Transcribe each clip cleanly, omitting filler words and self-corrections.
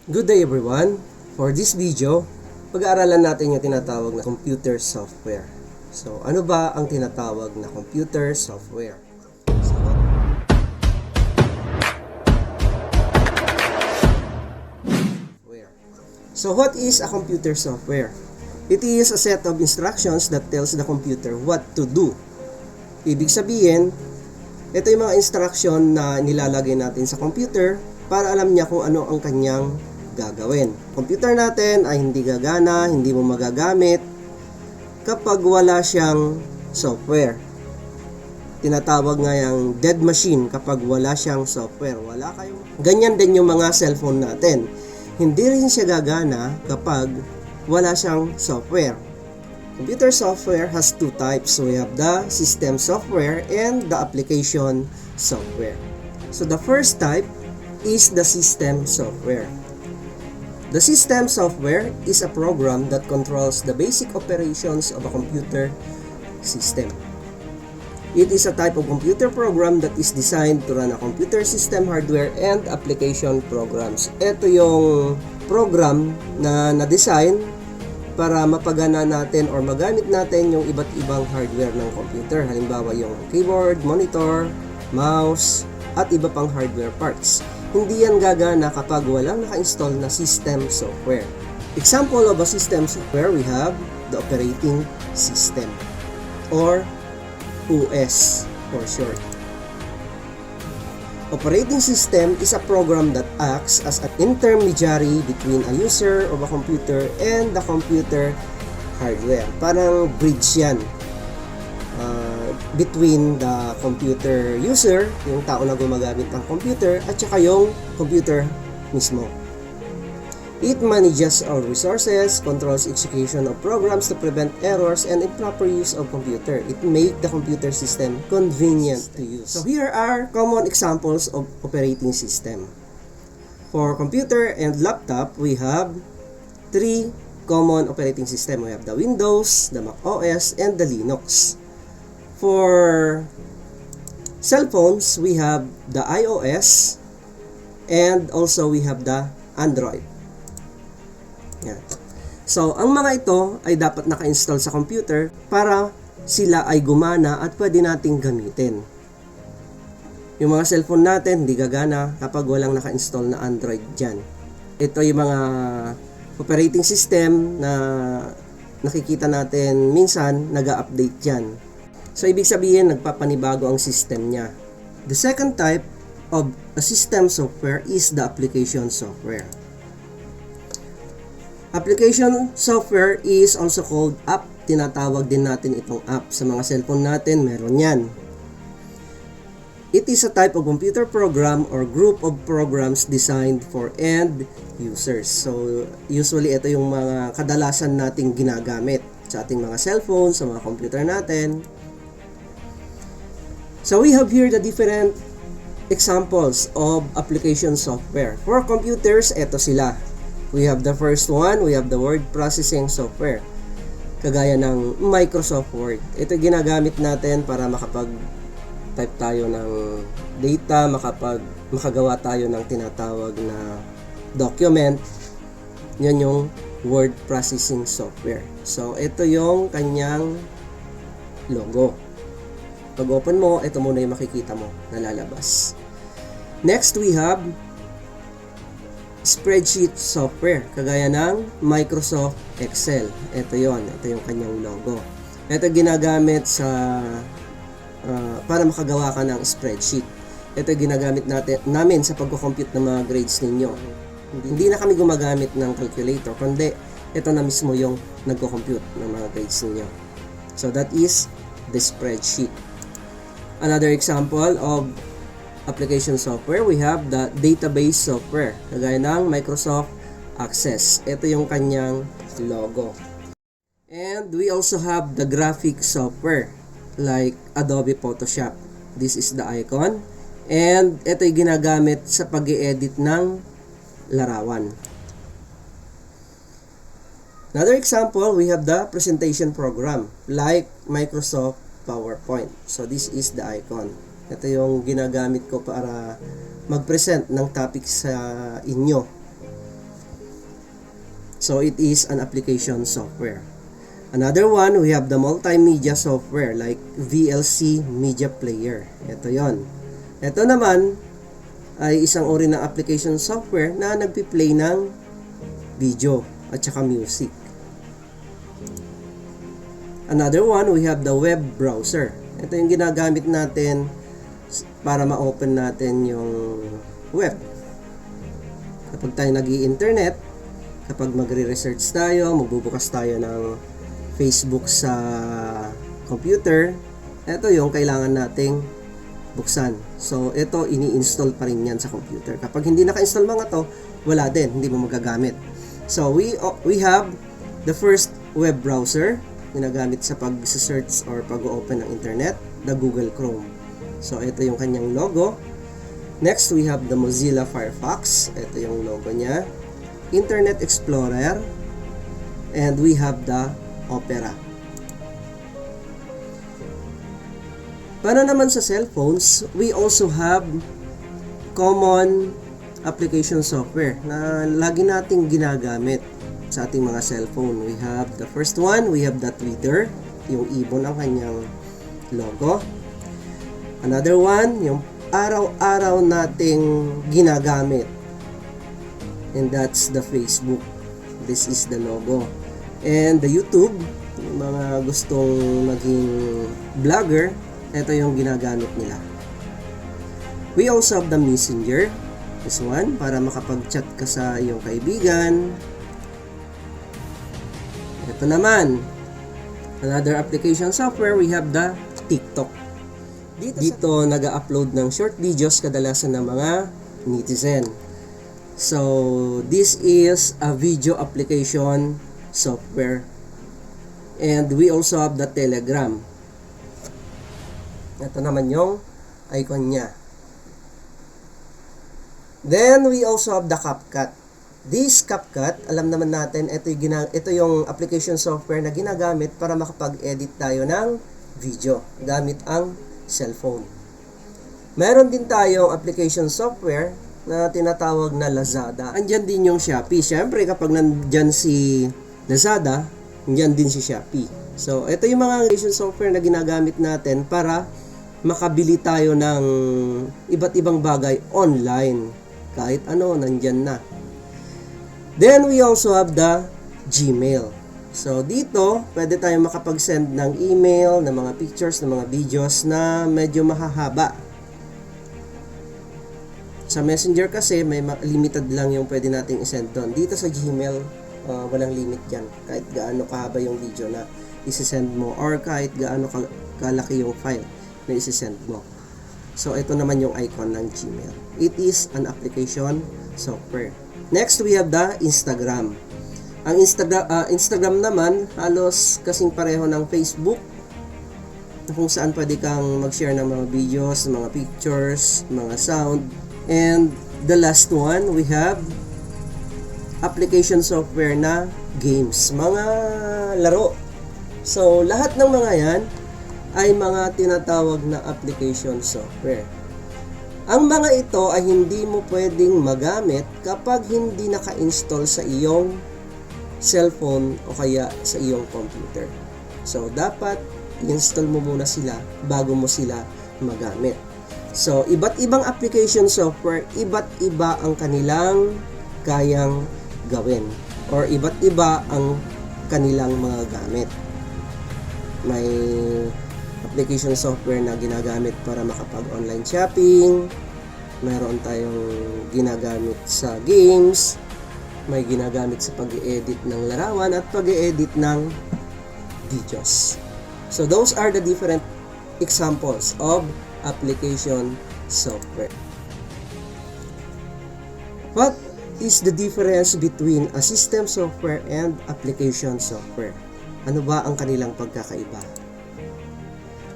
Good day everyone! For this video, pag-aaralan natin yung tinatawag na computer software. So, ano ba ang tinatawag na computer software? So, what is a computer software? It is a set of instructions that tells the computer what to do. Ibig sabihin, ito yung mga instruction na nilalagay natin sa computer para alam niya kung ano ang kanyang gagawin. Computer natin ay hindi gagana, hindi mo magagamit kapag wala siyang software. Tinatawag nga yung dead machine kapag wala siyang software. Ganyan din yung mga cellphone natin. Hindi rin siya gagana kapag wala siyang software. Computer software has two types. So we have the system software and the application software. So the first type is the system software. The system software is a program that controls the basic operations of a computer system. It is a type of computer program that is designed to run a computer system hardware and application programs. Ito yung program na na-design para mapagana natin or magamit natin yung iba't ibang hardware ng computer. Halimbawa yung keyboard, monitor, mouse, at iba pang hardware parts. Hindi yan gagana kapag walang naka-install na system software. Example of a system software, we have the operating system or OS for short. Operating system is a program that acts as an intermediary between a user of a computer and the computer hardware. Parang bridge yan between the computer user, yung tao na gumagamit ng computer, at saka yung computer mismo. It manages all resources, controls execution of programs to prevent errors and improper use of computer. It makes the computer system convenient to use. So here are common examples of operating system. For computer and laptop, we have three common operating system. We have the Windows, the Mac OS, and the Linux. For cell phones, we have the iOS and also we have the Android. Yan. So, ang mga ito ay dapat naka-install sa computer para sila ay gumana at pwede nating gamitin. Yung mga cellphone natin, hindi gagana kapag walang naka-install na Android dyan. Ito yung mga operating system na nakikita natin minsan nag-update dyan. So, ibig sabihin, nagpapanibago ang system niya. The second type of a system software is the application software. Application software is also called app. Tinatawag din natin itong app. Sa mga cellphone natin, meron yan. It is a type of computer program or group of programs designed for end users. So, usually ito yung mga kadalasan nating ginagamit sa ating mga cellphone, sa mga computer natin. So, we have here the different examples of application software. For computers, ito sila. We have the first one, we have the word processing software. Kagaya ng Microsoft Word. Ito ginagamit natin para makapag-type tayo ng data, makagawa tayo ng tinatawag na document. Yan yung word processing software. So, ito yung kanyang logo. Pag open mo, ito muna yung makikita mo na lalabas. Next, we have spreadsheet software, kagaya ng Microsoft Excel. Ito yung kanyang logo. Ito ginagamit para makagawa ka ng spreadsheet. Ito ginagamit namin sa pagko-compute ng mga grades ninyo. Hindi na kami gumagamit ng calculator, kundi ito na mismo yung nagko-compute ng mga grades ninyo. So that is the spreadsheet. Another example of application software, we have the database software, kagaya ng Microsoft Access. Ito yung kanyang logo. And we also have the graphic software like Adobe Photoshop. This is the icon. And ito yung ginagamit sa pag-i-edit ng larawan. Another example, we have the presentation program like Microsoft PowerPoint. So this is the icon. Ito yung ginagamit ko para mag-present ng topic sa inyo. So it is an application software. Another one, we have the multimedia software like VLC Media Player. Ito yon. Ito naman ay isang uri ng application software na nagpi-play ng video at saka music. Another one, we have the web browser. Ito yung ginagamit natin para ma-open natin yung web. Kapag tayo nag-i-internet, kapag magre-research tayo, magbubukas tayo ng Facebook sa computer, ito yung kailangan nating buksan. So, ito, ini-install pa rin yan sa computer. Kapag hindi naka-install mga to, wala din, hindi mo magagamit. So, we have the first web browser, ginagamit sa pag-search or pag-open ng internet, the Google Chrome. So, ito yung kanyang logo. Next, we have the Mozilla Firefox. Ito yung logo niya. Internet Explorer. And we have the Opera. Para naman sa cellphones, we also have common application software na lagi nating ginagamit sa ating mga cellphone. We have the first one, we have the Twitter, yung ibon ang kanyang logo. Another one, yung araw-araw nating ginagamit, and that's the Facebook. This is the logo. And the YouTube, yung mga gustong maging vlogger, ito yung ginagamit nila. We also have the Messenger. This one, para makapag-chat ka sa iyong kaibigan. Ito naman, another application software, we have the TikTok. Dito nag-upload ng short videos kadalasan ng mga netizen. So, this is a video application software. And we also have the Telegram. Ito naman yung icon niya. Then, we also have the CapCut. This CapCut, alam naman natin, ito yung application software na ginagamit para makapag-edit tayo ng video gamit ang cellphone. Meron din tayong application software na tinatawag na Lazada. Andyan din yung Shopee. Siyempre, kapag nandyan si Lazada, andyan din si Shopee. So, ito yung mga application software na ginagamit natin para makabili tayo ng iba't ibang bagay online. Kahit ano, nandyan na. Then, we also have the Gmail. So, dito, pwede tayong makapag-send ng email, ng mga pictures, ng mga videos na medyo mahahaba. Sa Messenger kasi, may limited lang yung pwede nating isend doon. Dito sa Gmail, walang limit yan. Kahit gaano kahaba yung video na isisend mo or kahit gaano kalaki yung file na isisend mo. So, ito naman yung icon ng Gmail. It is an application software. Next, we have the Instagram. Ang Instagram naman, halos kasing pareho ng Facebook, kung saan pwede kang mag-share ng mga videos, mga pictures, mga sound. And the last one, we have application software na games, mga laro. So, lahat ng mga yan ay mga tinatawag na application software. Ang mga ito ay hindi mo pwedeng magamit kapag hindi naka-install sa iyong cellphone o kaya sa iyong computer. So, dapat i-install mo muna sila bago mo sila magamit. So, iba't ibang application software, iba't iba ang kanilang kayang gawin or iba't iba ang kanilang mga gamit. May application software na ginagamit para makapag-online shopping, mayroon tayong ginagamit sa games, may ginagamit sa pag-i-edit ng larawan at pag-i-edit ng videos. So those are the different examples of application software. What is the difference between a system software and application software? Ano ba ang kanilang pagkakaiba?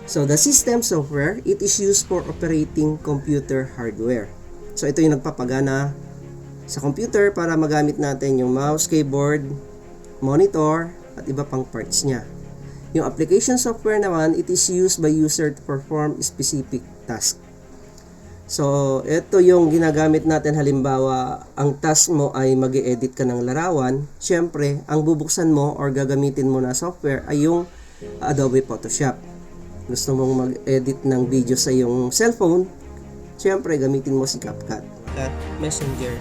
So the system software, it is used for operating computer hardware. So ito yung nagpapagana sa computer para magamit natin yung mouse, keyboard, monitor, at iba pang parts niya. Yung application software naman, it is used by user to perform specific task. So, ito yung ginagamit natin. Halimbawa, ang task mo ay mag-edit ka ng larawan. Siyempre, ang bubuksan mo or gagamitin mo na software ay yung Adobe Photoshop. Gusto mong mag-edit ng video sa iyong cellphone, siyempre, gamitin mo si CapCut. Messenger.